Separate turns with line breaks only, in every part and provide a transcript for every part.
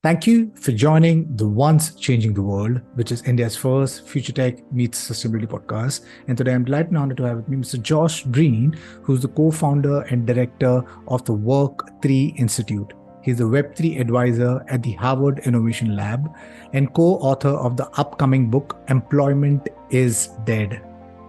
Thank you for joining the Once Changing the World, which is India's first future tech meets sustainability podcast. And today I'm delighted and honored to have with me Mr. Josh Drean, who's the co-founder and director of the WORK3 Institute. He's a Web3 advisor at the Harvard Innovation Lab and co-author of the upcoming book, Employment is Dead.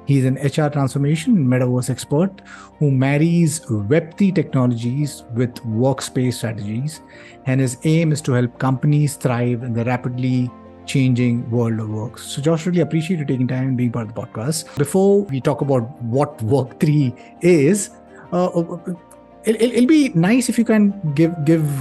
He's an HR transformation and metaverse expert who marries Web3 technologies with workspace strategies. And his aim is to help companies thrive in the rapidly changing world of work. So Josh, really appreciate you taking time and being part of the podcast. Before we talk about what Work3 is, it'll be nice if you can give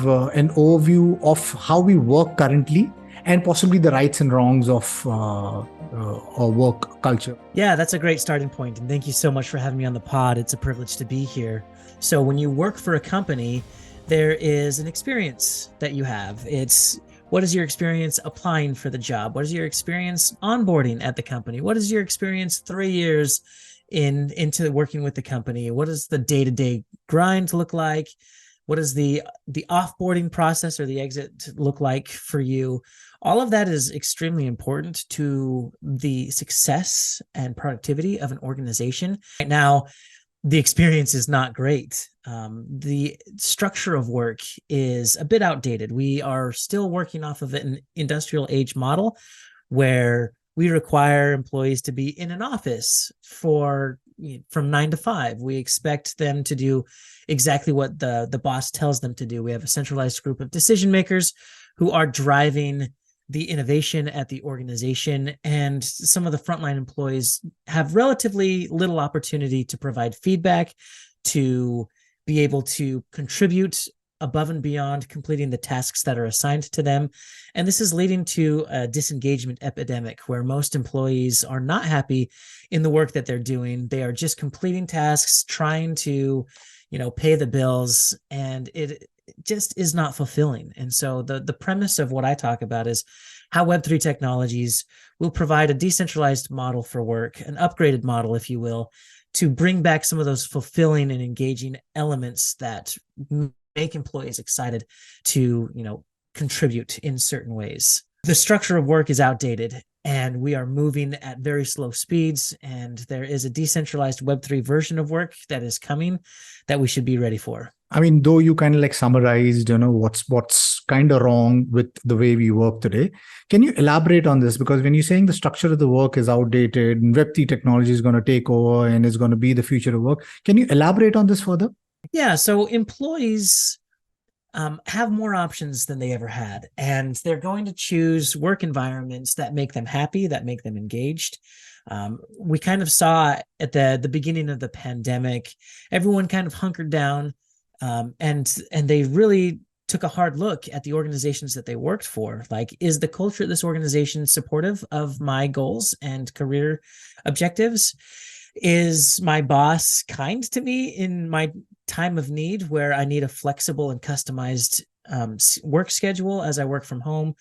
an overview of how we work currently and possibly the rights and wrongs of our work culture.
Yeah, that's a great starting point. And thank you so much for having me on the pod. It's a privilege to be here. So when you work for a company, there is an experience that you have. It's what is your experience applying for the job? What is your experience onboarding at the company? What is your experience 3 years into working with the company? What does the day-to-day grind look like? What does the offboarding process or the exit look like for you? All of that is extremely important to the success and productivity of an organization. Right now, the experience is not great. The structure of work is a bit outdated. We are still working off of an industrial age model where we require employees to be in an office from 9 to 5. We expect them to do exactly what the boss tells them to do. We have a centralized group of decision makers who are driving the innovation at the organization, and some of the frontline employees have relatively little opportunity to provide feedback, to be able to contribute above and beyond completing the tasks that are assigned to them. And this is leading to a disengagement epidemic where most employees are not happy in the work that they're doing. They are just completing tasks, trying to, pay the bills, and it just is not fulfilling. And so the premise of what I talk about is how Web3 technologies will provide a decentralized model for work, an upgraded model, if you will, to bring back some of those fulfilling and engaging elements that make employees excited to, contribute in certain ways. The structure of work is outdated, and we are moving at very slow speeds, and there is a decentralized Web3 version of work that is coming that we should be ready for.
I mean, though you kind of summarized, what's kind of wrong with the way we work today. Can you elaborate on this? Because when you're saying the structure of the work is outdated and Web3 technology is going to take over and is going to be the future of work, can you elaborate on this further?
Yeah, so employees have more options than they ever had, and they're going to choose work environments that make them happy, that make them engaged. We kind of saw at the beginning of the pandemic, everyone kind of hunkered down, and they really took a hard look at the organizations that they worked for. Like, is the culture of this organization supportive of my goals and career objectives? Is my boss kind to me in my time of need where I need a flexible and customized work schedule as I work from home?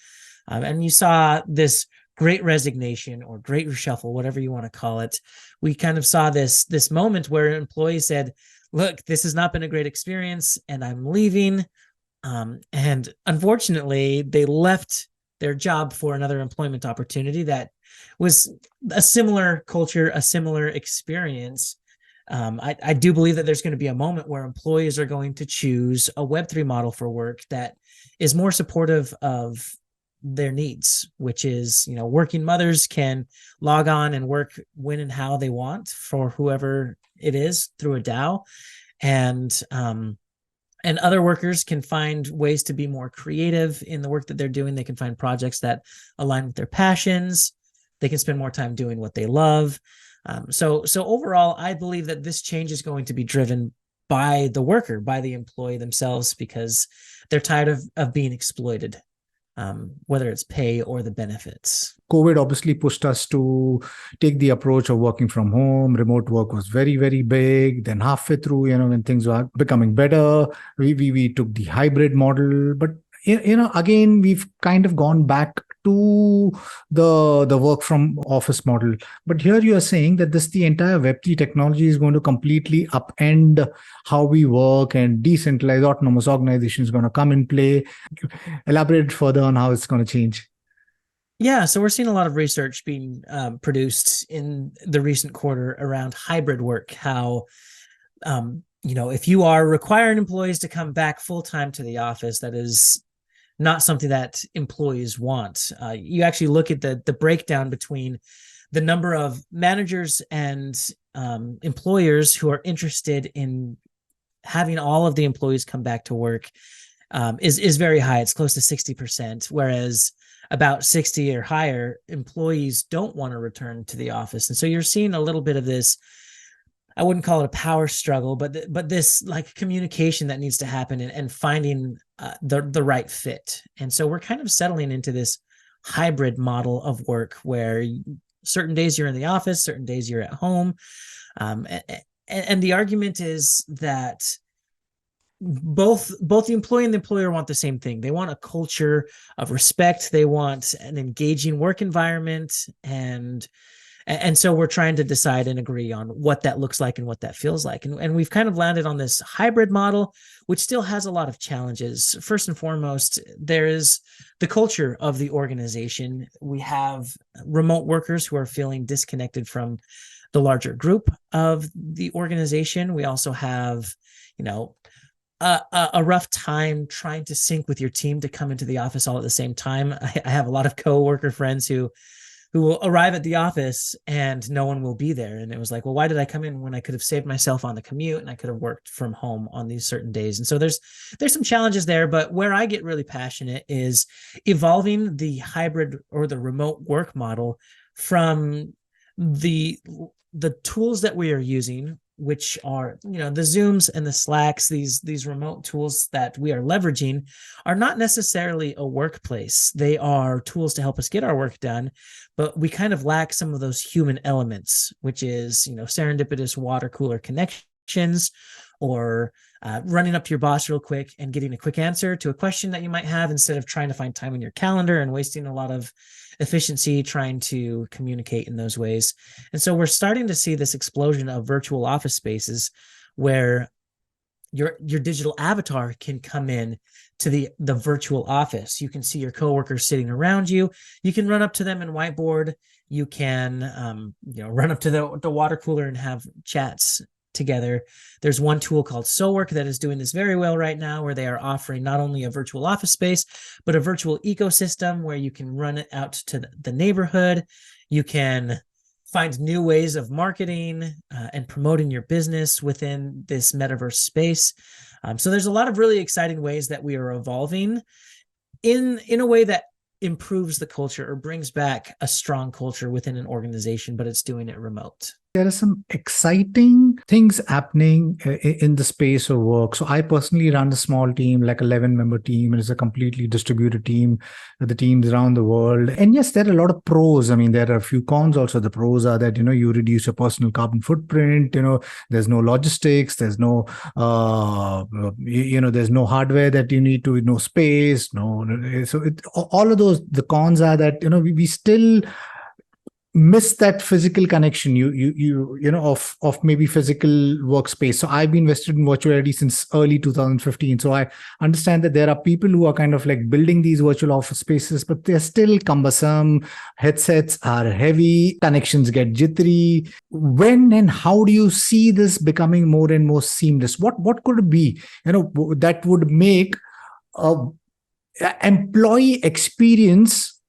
And you saw this great resignation or great reshuffle, whatever you want to call it. We kind of saw this moment where employees said, look, this has not been a great experience and I'm leaving. And unfortunately, they left their job for another employment opportunity that was a similar culture, a similar experience. I do believe that there's going to be a moment where employees are going to choose a Web3 model for work that is more supportive of their needs, which is, working mothers can log on and work when and how they want for whoever it is through a DAO. And other workers can find ways to be more creative in the work that they're doing. They can find projects that align with their passions. They can spend more time doing what they love. So overall, I believe that this change is going to be driven by the worker, by the employee themselves, because they're tired of being exploited, whether it's pay or the benefits.
COVID obviously pushed us to take the approach of working from home. Remote work was very, very big. Then halfway through, when things were becoming better, we took the hybrid model. But, again, we've kind of gone back to the work from office model. But here you are saying that the entire Web3 technology is going to completely upend how we work, and decentralized autonomous organization is going to come in play. Elaborate further on how it's going to change.
Yeah, so we're seeing a lot of research being produced in the recent quarter around hybrid work. How, if you are requiring employees to come back full time to the office, that is not something that employees want. You actually look at the breakdown between the number of managers and employers who are interested in having all of the employees come back to work is very high. It's close to 60%, whereas about 60 or higher employees don't want to return to the office. And so you're seeing a little bit of this, I wouldn't call it a power struggle, but this like communication that needs to happen, and finding the right fit. And so we're kind of settling into this hybrid model of work where certain days you're in the office, certain days you're at home. And the argument is that both the employee and the employer want the same thing. They want a culture of respect. They want an engaging work environment, and so we're trying to decide and agree on what that looks like and what that feels like. And we've kind of landed on this hybrid model, which still has a lot of challenges. First and foremost, there is the culture of the organization. We have remote workers who are feeling disconnected from the larger group of the organization. We also have, a rough time trying to sync with your team to come into the office all at the same time. I have a lot of coworker friends who will arrive at the office and no one will be there. And it was like, well, why did I come in when I could have saved myself on the commute and I could have worked from home on these certain days? And so there's some challenges there, but where I get really passionate is evolving the hybrid or the remote work model from the tools that we are using, which are, the Zooms and the Slacks, these remote tools that we are leveraging are not necessarily a workplace. They are tools to help us get our work done, but we kind of lack some of those human elements, which is, serendipitous water cooler connections, or running up to your boss real quick and getting a quick answer to a question that you might have, instead of trying to find time in your calendar and wasting a lot of efficiency trying to communicate in those ways. And so we're starting to see this explosion of virtual office spaces where your digital avatar can come in to the virtual office. You can see your coworkers sitting around you. You can run up to them and whiteboard. You can run up to the water cooler and have chats together. There's one tool called WORK that is doing this very well right now, where they are offering not only a virtual office space, but a virtual ecosystem where you can run it out to the neighborhood. You can find new ways of marketing and promoting your business within this metaverse space. So there's a lot of really exciting ways that we are evolving in a way that improves the culture or brings back a strong culture within an organization, but it's doing it remote.
There are some exciting things happening in the space of work. So I personally run a small team, like 11-member team, and it's a completely distributed team, the teams around the world. And yes, there are a lot of pros. I mean, there are a few cons also. The pros are that, you reduce your personal carbon footprint, there's no logistics, there's no, there's no hardware that you need to, no space, so all of those, the cons are that, we still miss that physical connection of maybe physical workspace. So I've been invested in virtual reality since early 2015. So I understand that there are people who are kind of like building these virtual office spaces, but they're still cumbersome. Headsets are heavy, connections get jittery. When and how do you see this becoming more and more seamless? What could it be, that would make employee experience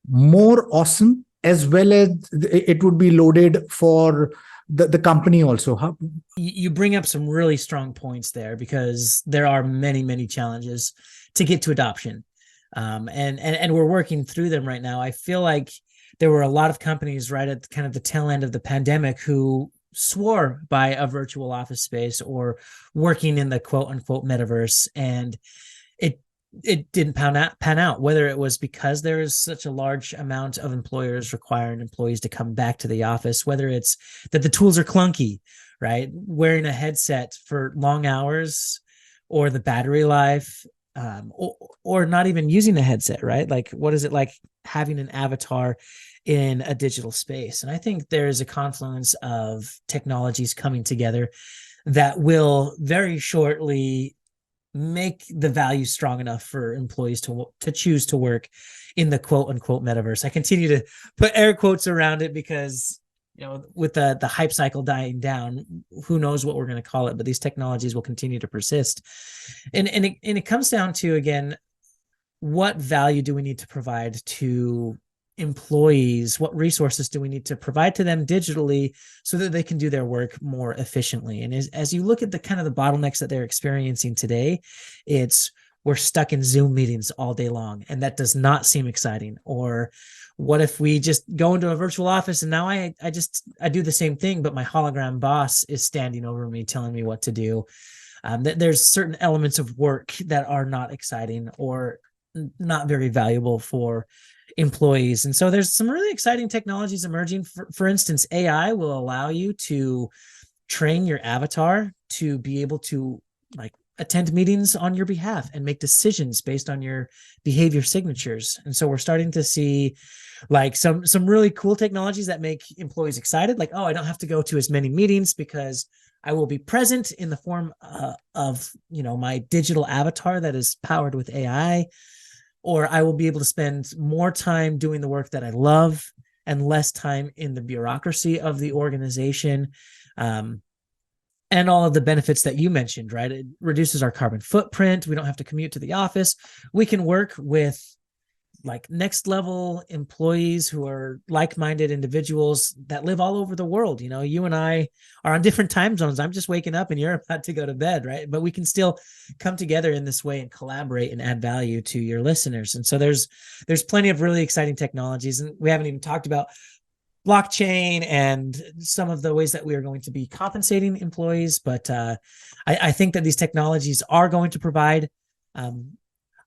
more awesome, as well as it would be loaded for the company also?
You bring up some really strong points there, because there are many, many challenges to get to adoption. And we're working through them right now. I feel like there were a lot of companies right at kind of the tail end of the pandemic who swore by a virtual office space or working in the quote unquote metaverse, and it didn't pan out, whether it was because there is such a large amount of employers requiring employees to come back to the office, whether it's that the tools are clunky, right? Wearing a headset for long hours, or the battery life, or not even using a headset, right? Like, what is it like having an avatar in a digital space? And I think there's a confluence of technologies coming together that will very shortly make the value strong enough for employees to choose to work in the quote unquote metaverse. I continue to put air quotes around it because, with the hype cycle dying down, who knows what we're going to call it, but these technologies will continue to persist. And it comes down to, again, what value do we need to provide to employees? What resources do we need to provide to them digitally so that they can do their work more efficiently? And as you look at the kind of the bottlenecks that they're experiencing today, we're stuck in Zoom meetings all day long, and that does not seem exciting. Or what if we just go into a virtual office and now I do the same thing, but my hologram boss is standing over me telling me what to do? There's certain elements of work that are not exciting or not very valuable for employees. And so there's some really exciting technologies emerging. For instance, AI will allow you to train your avatar to be able to attend meetings on your behalf and make decisions based on your behavior signatures. And so we're starting to see some really cool technologies that make employees excited. Like, oh, I don't have to go to as many meetings because I will be present in the form of my digital avatar that is powered with AI. Or I will be able to spend more time doing the work that I love and less time in the bureaucracy of the organization. And all of the benefits that you mentioned, right? It reduces our carbon footprint. We don't have to commute to the office. We can work with next level employees who are like-minded individuals that live all over the world. You and I are on different time zones. I'm just waking up and you're about to go to bed, right? But we can still come together in this way and collaborate and add value to your listeners. And so there's plenty of really exciting technologies, and we haven't even talked about blockchain and some of the ways that we are going to be compensating employees. But I think that these technologies are going to provide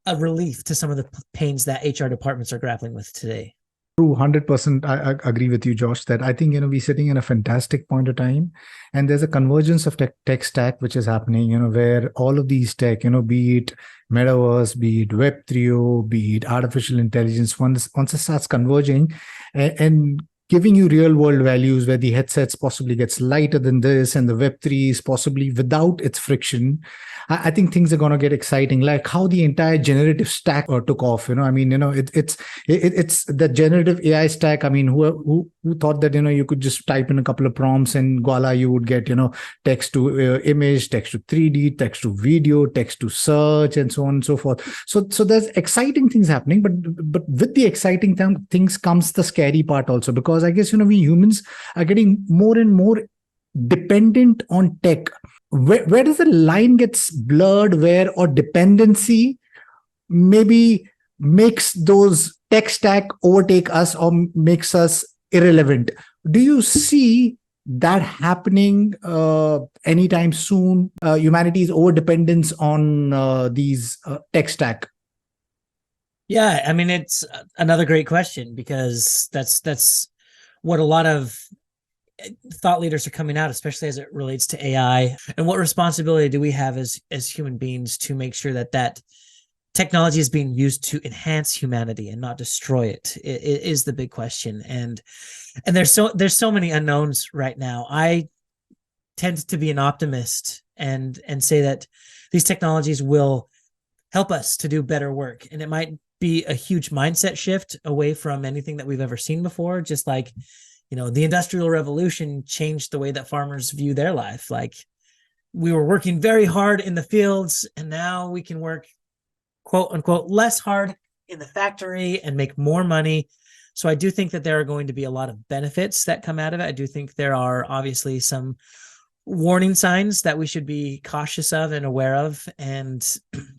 a relief to some of the pains that HR departments are grappling with today.
True, 100%. I agree with you, Josh, that I think, we're sitting in a fantastic point of time, and there's a convergence of tech stack, which is happening, where all of these tech, be it metaverse, be it Web 3.0, be it artificial intelligence, once it starts converging and giving you real world values, where the headsets possibly gets lighter than this and the Web3 is possibly without its friction, I think things are going to get exciting, like how the entire generative stack took off. It's the generative AI stack. I mean, who thought that, you could just type in a couple of prompts and voila, you would get, text to image, text to 3D, text to video, text to search, and so on and so forth. So there's exciting things happening, but with the exciting things comes the scary part also, because I guess, we humans are getting more and more dependent on tech. Where does the line gets blurred, or dependency maybe makes those tech stack overtake us or makes us irrelevant? Do you see that happening anytime soon? Humanity's overdependence on these tech stack.
Yeah, I mean, it's another great question, because that's what a lot of thought leaders are coming out, especially as it relates to AI. And what responsibility do we have as human beings to make sure that technology is being used to enhance humanity and not destroy it? It is the big question. And there's so many unknowns right now. I tend to be an optimist and say that these technologies will help us to do better work. And it might be a huge mindset shift away from anything that we've ever seen before, just like the Industrial Revolution changed the way that farmers view their life. Like, we were working very hard in the fields, and now we can work, quote unquote, less hard in the factory and make more money. So I do think that there are going to be a lot of benefits that come out of it. I do think there are obviously some warning signs that we should be cautious of and aware of. And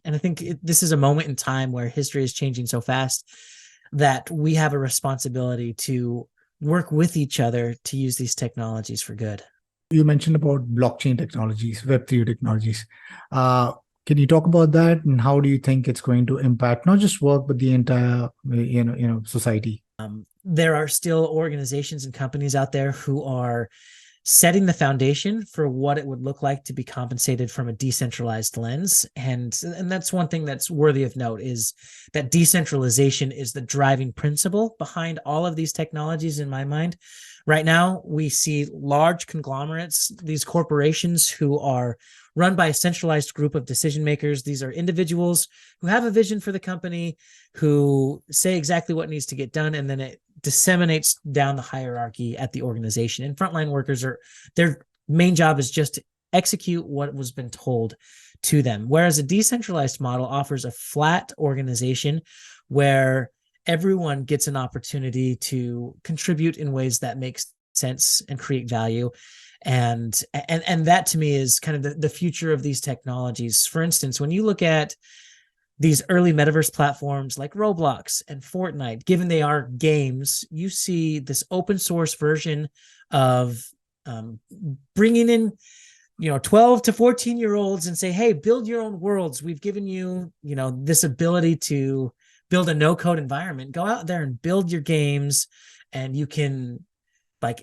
I think this is a moment in time where history is changing so fast that we have a responsibility to work with each other to use these technologies for good.
You mentioned about blockchain technologies, Web3 technologies. Can you talk about that, and how do you think it's going to impact not just work but the entire society?
There are still organizations and companies out there who are setting the foundation for what it would look like to be compensated from a decentralized lens. And that's one thing that's worthy of note, is that decentralization is the driving principle behind all of these technologies in my mind. Right now, we see large conglomerates, these corporations who are run by a centralized group of decision makers. These are individuals who have a vision for the company, who say exactly what needs to get done, and then it disseminates down the hierarchy at the organization. And frontline workers their main job is just to execute what was been told to them. Whereas a decentralized model offers a flat organization where everyone gets an opportunity to contribute in ways that make sense and create value. And that to me is kind of the future of these technologies. For instance, when you look at these early metaverse platforms like Roblox and Fortnite, given they are games, you see this open source version of bringing in 12 to 14-year-olds and say, hey, build your own worlds. We've given you this ability to build a no-code environment. Go out there and build your games, and you can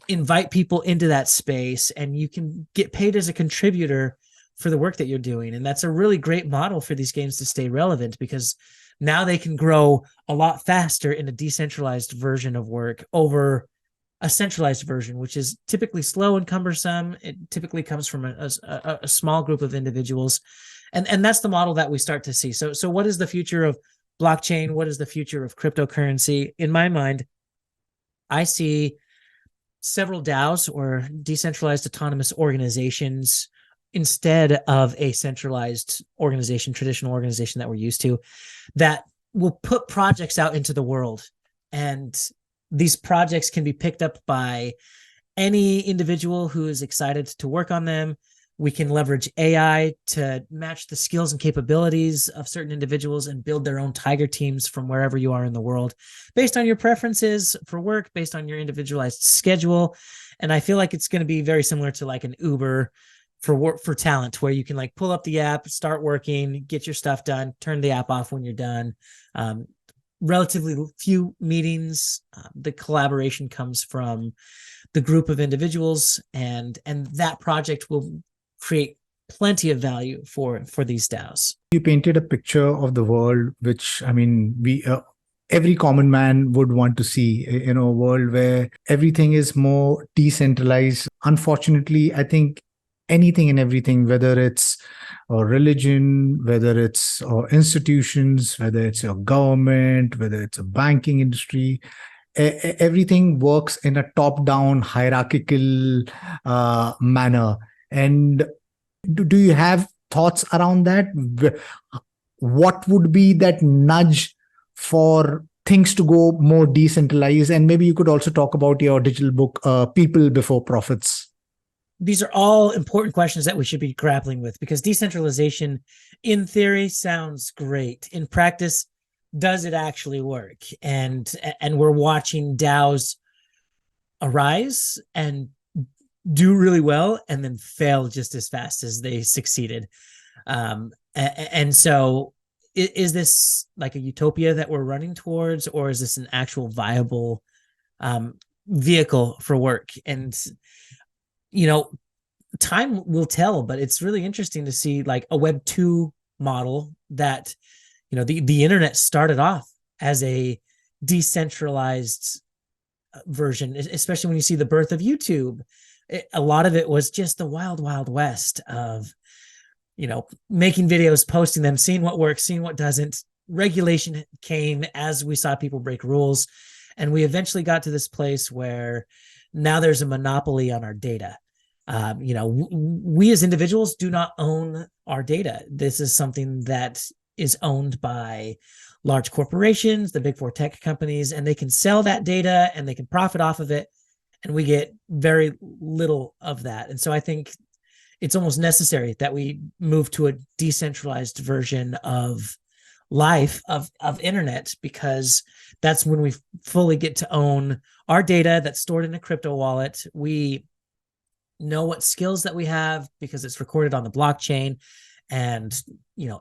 invite people into that space, and you can get paid as a contributor for the work that you're doing. And that's a really great model for these games to stay relevant, because now they can grow a lot faster in a decentralized version of work over a centralized version, which is typically slow and cumbersome. It typically comes from a small group of individuals. And that's the model that we start to see. So what is the future of blockchain? What is the future of cryptocurrency? In my mind, I see several DAOs, or decentralized autonomous organizations, instead of a centralized organization, traditional organization that we're used to, that will put projects out into the world. And these projects can be picked up by any individual who is excited to work on them. We can leverage AI to match the skills and capabilities of certain individuals and build their own tiger teams from wherever you are in the world, based on your preferences for work, based on your individualized schedule. And I feel like it's going to be very similar to like an Uber for talent, where you can pull up the app, start working, get your stuff done, turn the app off when you're done. Relatively few meetings. The collaboration comes from the group of individuals, and that project will create plenty of value for these DAOs.
You painted a picture of the world, which, I mean, we every common man would want to see, a world where everything is more decentralized. Unfortunately, I think anything and everything, whether it's religion, whether it's institutions, whether it's your government, whether it's a banking industry, everything works in a top-down hierarchical manner. And do you have thoughts around that? What would be that nudge for things to go more decentralized? And maybe you could also talk about your digital book, People Before Profits.
These are all important questions that we should be grappling with, because decentralization in theory sounds great. In practice, does it actually work? And we're watching DAOs arise and do really well, and then fail just as fast as they succeeded. And so is this like a utopia that we're running towards, or is this an actual viable vehicle for work? And time will tell, but it's really interesting to see like a Web 2 model that, the internet started off as a decentralized version, especially when you see the birth of YouTube. A lot of it was just the wild, wild west of, making videos, posting them, seeing what works, seeing what doesn't. Regulation came as we saw people break rules. And we eventually got to this place where now there's a monopoly on our data. We as individuals do not own our data. This is something that is owned by large corporations, the big four tech companies, and they can sell that data and they can profit off of it. And we get very little of that. And so I think it's almost necessary that we move to a decentralized version of life, of internet, because that's when we fully get to own our data that's stored in a crypto wallet. We know what skills that we have because it's recorded on the blockchain, and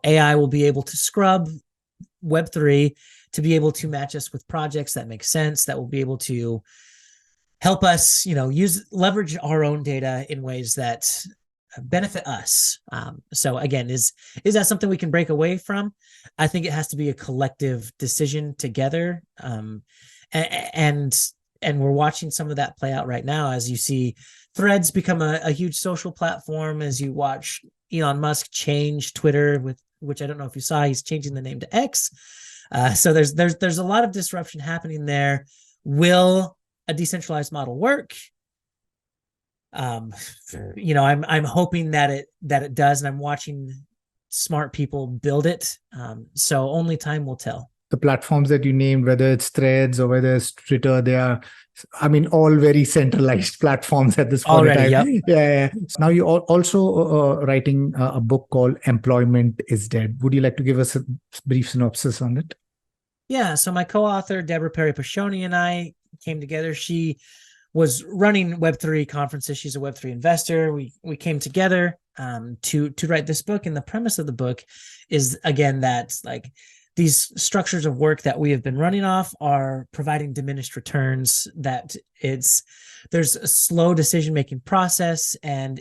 AI will be able to scrub Web3 to be able to match us with projects that make sense, that will be able to help us, leverage our own data in ways that benefit us. So again, is that something we can break away from? I think it has to be a collective decision together. And we're watching some of that play out right now as you see Threads become a huge social platform, as you watch Elon Musk change Twitter, which I don't know if you saw, he's changing the name to X. So there's a lot of disruption happening there. Will a decentralized model work? I'm hoping that it does, and I'm watching smart people build it. So only time will tell.
The platforms that you named, whether it's Threads or whether it's Twitter, they are, I mean, all very centralized platforms at this point
Already,
in time.
yep.
Yeah. So now you're also writing a book called Employment is Dead. Would you like to give us a brief synopsis on it?
Yeah. So my co-author, Deborah Perry-Pashoni, and I came together. She was running Web3 conferences. She's a Web3 investor. We came together to write this book. And the premise of the book is, again, that like these structures of work that we have been running off are providing diminished returns, that there's a slow decision-making process. And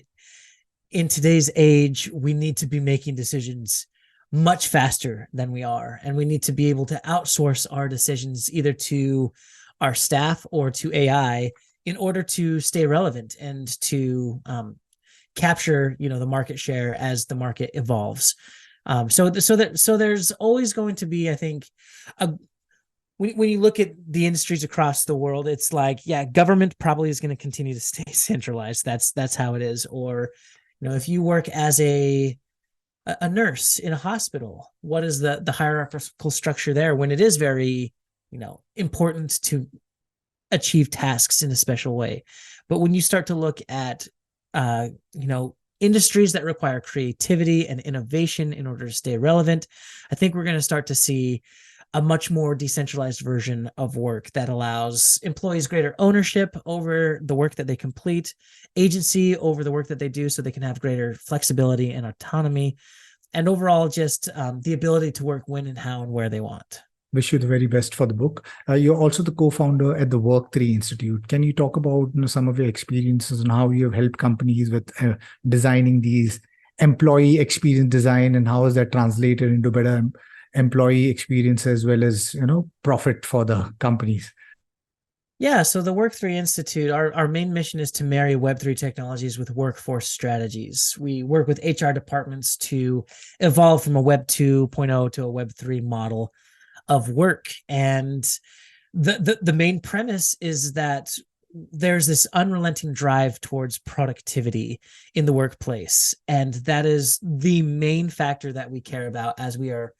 in today's age, we need to be making decisions much faster than we are. And we need to be able to outsource our decisions either to our staff or to AI in order to stay relevant and to capture, the market share as the market evolves. So there's always going to be, I think, when you look at the industries across the world, it's like, yeah, government probably is going to continue to stay centralized. That's how it is. Or, if you work as a nurse in a hospital, what is the hierarchical structure there when it is very, important to achieve tasks in a special way? But when you start to look at, industries that require creativity and innovation in order to stay relevant, I think we're going to start to see a much more decentralized version of work that allows employees greater ownership over the work that they complete, agency over the work that they do, so they can have greater flexibility and autonomy, and overall just the ability to work when and how and where they want.
Wish you the very best for the book. You're also the co-founder at the WORK3 Institute. Can you talk about some of your experiences and how you have helped companies with designing these employee experience design, and how is that translated into better employee experience as well as, profit for the companies?
Yeah, so the WORK3 Institute, our main mission is to marry Web3 technologies with workforce strategies. We work with HR departments to evolve from a Web 2.0 to a Web3 model of work. And the main premise is that there's this unrelenting drive towards productivity in the workplace. And that is the main factor that we care about as we are,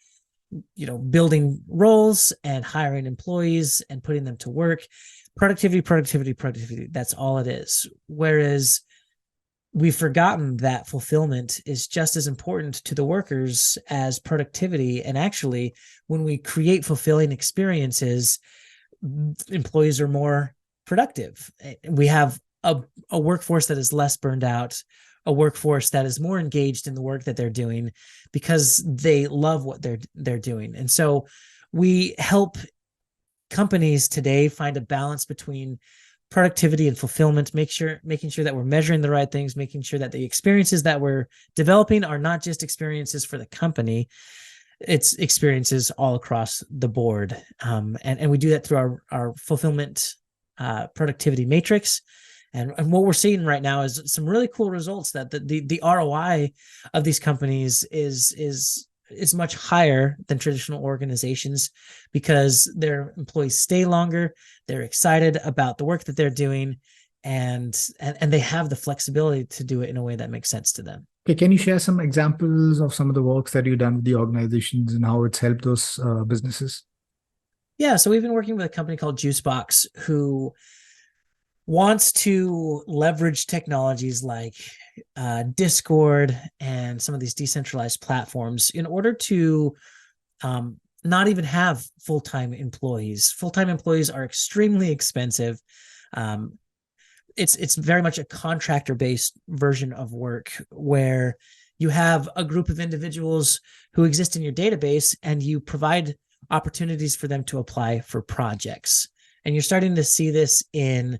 building roles and hiring employees and putting them to work. Productivity. That's all it is. Whereas we've forgotten that fulfillment is just as important to the workers as productivity. And actually, when we create fulfilling experiences, employees are more productive. We have a workforce that is less burned out, a workforce that is more engaged in the work that they're doing because they love what they're doing. And so we help companies today find a balance between productivity and fulfillment, making sure that we're measuring the right things, making sure that the experiences that we're developing are not just experiences for the company, it's experiences all across the board. And we do that through our fulfillment productivity matrix. And what we're seeing right now is some really cool results, that the ROI of these companies is much higher than traditional organizations because their employees stay longer, they're excited about the work that they're doing, and they have the flexibility to do it in a way that makes sense to them.
Okay, can you share some examples of some of the works that you've done with the organizations and how it's helped those businesses?
Yeah, so we've been working with a company called Juicebox who wants to leverage technologies like Discord and some of these decentralized platforms in order to not even have full-time employees. Full-time employees are extremely expensive. It's very much a contractor-based version of work where you have a group of individuals who exist in your database and you provide opportunities for them to apply for projects. And you're starting to see this in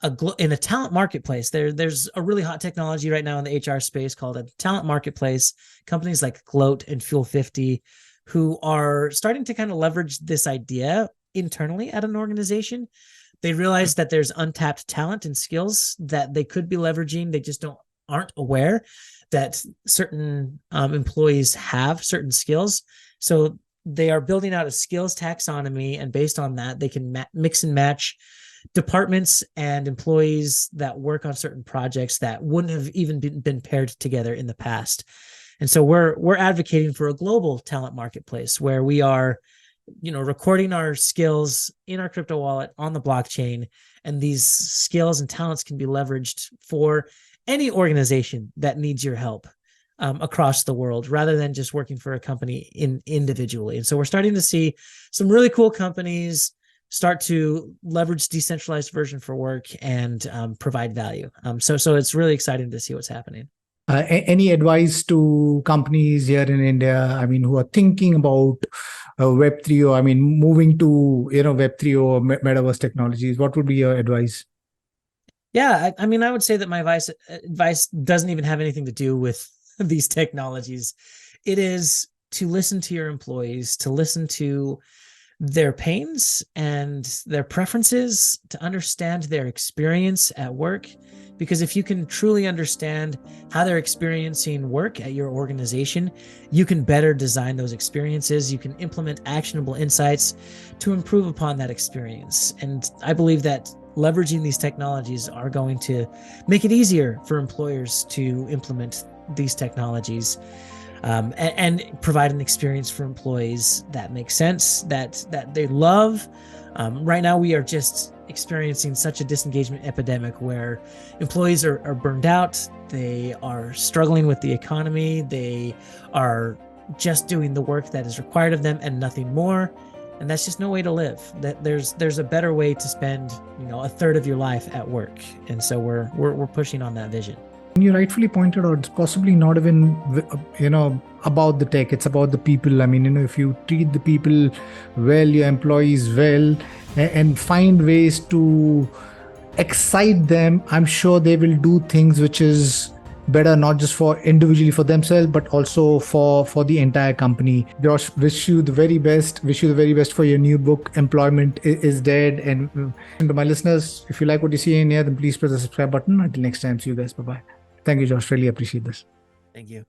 in a talent marketplace. There's a really hot technology right now in the HR space called a talent marketplace. Companies like Gloat and Fuel 50, who are starting to kind of leverage this idea internally at an organization. They realize that there's untapped talent and skills that they could be leveraging. They just aren't aware that certain employees have certain skills. So they are building out a skills taxonomy, and based on that, they can mix and match departments and employees that work on certain projects that wouldn't have even been paired together in the past. And so we're advocating for a global talent marketplace where we are, recording our skills in our crypto wallet on the blockchain, and these skills and talents can be leveraged for any organization that needs your help across the world, rather than just working for a company individually. And so we're starting to see some really cool companies start to leverage decentralized version for work and provide value. So it's really exciting to see what's happening.
Any advice to companies here in India, who are thinking about Web3, or moving to Web3 or metaverse technologies? What would be your advice?
Yeah, I would say that my advice doesn't even have anything to do with these technologies. It is to listen to your employees, to listen to their pains and their preferences, to understand their experience at work. Because if you can truly understand how they're experiencing work at your organization, you can better design those experiences. You can implement actionable insights to improve upon that experience. And I believe that leveraging these technologies are going to make it easier for employers to implement these technologies. And provide an experience for employees that makes sense, that they love. Right now, we are just experiencing such a disengagement epidemic where employees are burned out. They are struggling with the economy. They are just doing the work that is required of them and nothing more. And that's just no way to live. That there's a better way to spend, a third of your life at work. And so we're pushing on that vision.
You rightfully pointed out, it's possibly not even, about the tech. It's about the people. If you treat the people well, your employees well, and find ways to excite them, I'm sure they will do things which is better, not just for individually for themselves, but also for the entire company. Josh, wish you the very best for your new book, Employment is Dead. And to my listeners, if you like what you see in here, then please press the subscribe button. Until next time, see you guys. Bye-bye. Thank you, Josh. Really appreciate this.
Thank you.